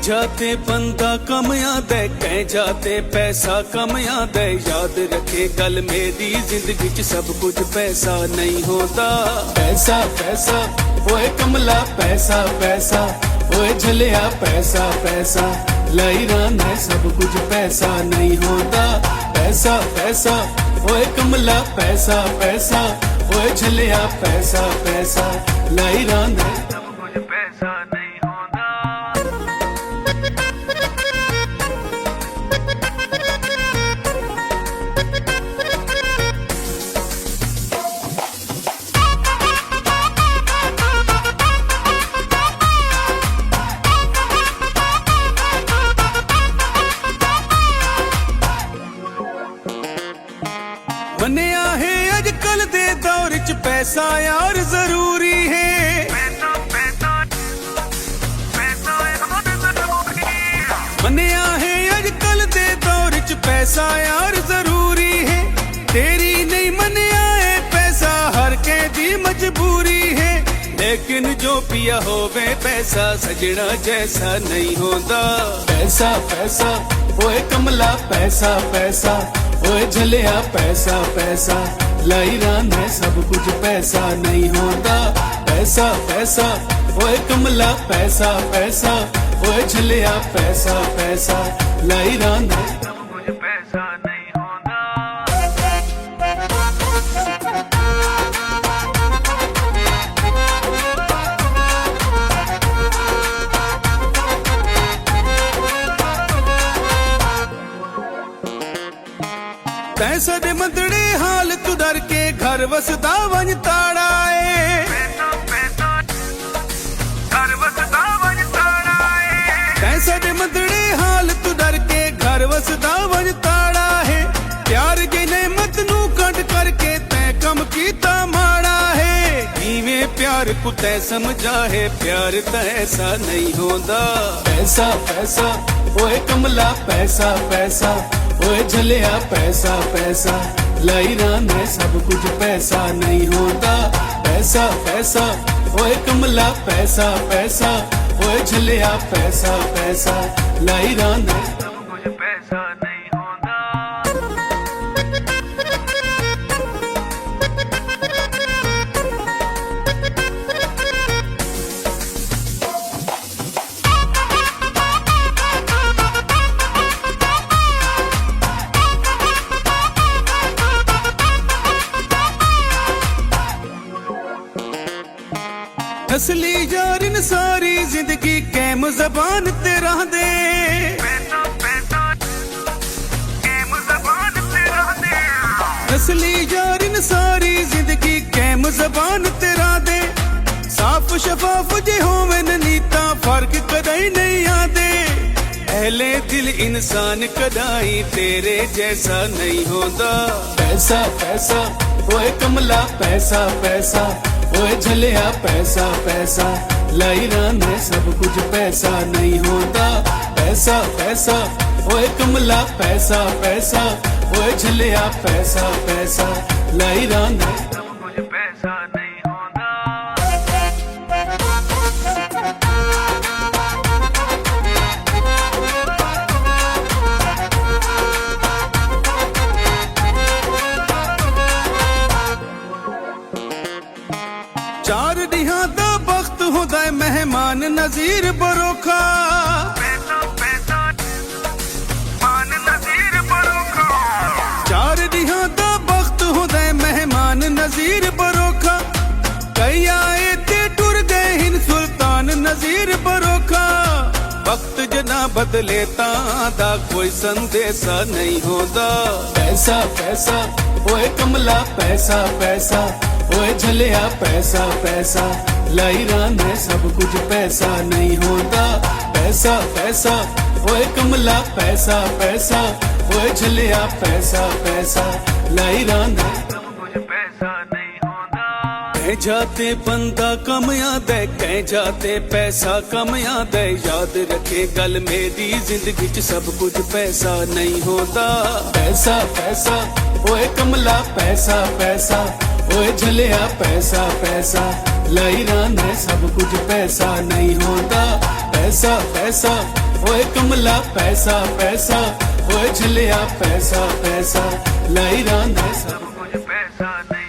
जाते बंदा कम याद है, कह जाते पैसा कम याद है। याद रखे गल मेरी जिंदगी च सब कुछ पैसा नहीं होता। पैसा पैसा ओए कमला पैसा पैसा, ओए झलिया पैसा पैसा, लाई रान है सब कुछ पैसा नहीं होता। पैसा पैसा ओए कमला पैसा पैसा, ओए झलिया पैसा पैसा, लाई रान है सब कुछ पैसा नहीं होता। मनिया है अजकल दे दौर च पैसा यार जरूरी है। मनिया है अजकल दे दौर च पैसा यार जरूरी है। तेरी नहीं मनिया है पैसा हर कैदी मजबूरी है। लेकिन जो पिया होवे पैसा सजना जैसा नहीं होता। पैसा पैसा ओए कमला पैसा पैसा, ओए झलिया पैसा पैसा, लाई रान है सब कुछ पैसा नहीं होता। पैसा पैसा ओए कमला पैसा पैसा, ओए झलिया पैसा पैसा, लाई रान है सब कुछ पैसा नहीं होता। पैसा दे मंदड़े हाल तू डर के घर वसदा वंज ताड़ा है। पैसा दे मंदड़े हाल तू डर के घर वसदा वंज ताड़ा है। प्यार जी ने मत नू कंड करके तै कम कीता माड़ा है। इवें प्यार को तै समझा है, प्यार तै ऐसा नहीं होता। पैसा पैसा ओए कमला पैसा पैसा, ओए झलिया पैसा पैसा, लाई रान है सब कुछ पैसा नहीं होता। पैसा पैसा ओए कमला पैसा पैसा, ओए झलिया पैसा पैसा, लाई रान है सब कुछ पैसा नहीं होता। असली यारिन सारी जिंदगी कैम जबान ते रह दे। असली यारिन सारी जिंदगी कैम जबान ते रह दे। साफ शफाफ जे होवन नीता फर्क कदाई नहीं आदे। अहले दिल इंसान कदाई तेरे जैसा नहीं होता। पैसा पैसा ओए कमला पैसा पैसा, ओए झलिया पैसा पैसा, लाई रान है सब कुछ पैसा नहीं होता। पैसा पैसा ओए कमला पैसा पैसा, ओए झलिया पैसा पैसा, लाई रान है सब कुछ पैसा नहीं होता। चार दिहां दा वक्त होदा है मेहमान नजीर बरोखा। चार दिहां दा वक्त होदा है मेहमान नजीर बरोखा। कई आए ते टुर गए हिन सुल्तान नजीर बरोखा। वक्त जना बदले दा कोई संदेशा नहीं होता। पैसा पैसा ओए कमला पैसा पैसा, ओए झलिया पैसा पैसा, लाई रान है सब कुछ पैसा नहीं होता। पैसा पैसा ओए कमला पैसा पैसा, ओए झलिया पैसा पैसा, लाई रान है सब कुछ पैसा नहीं होता। कह जाते बंदा कम याद है, कह जाते पैसा कम याद है। याद रखे गल मेरी जिंदगी च सब कुछ पैसा नहीं होता। पैसा पैसा ओए कमला पैसा पैसा, ओए झलिया पैसा पैसा, लाई रान है सब कुछ पैसा नहीं होता। पैसा पैसा ਓਏ ਕਮਲਾ ਪੈਸਾ ਪੈਸਾ ਓਏ ਝੱਲਿਆ ਪੈਸਾ ਪੈਸਾ ਲਾਈ ਰਾਂਦਾ ਸਭ ਕੁਝ ਪੈਸਾ ਨਹੀਂ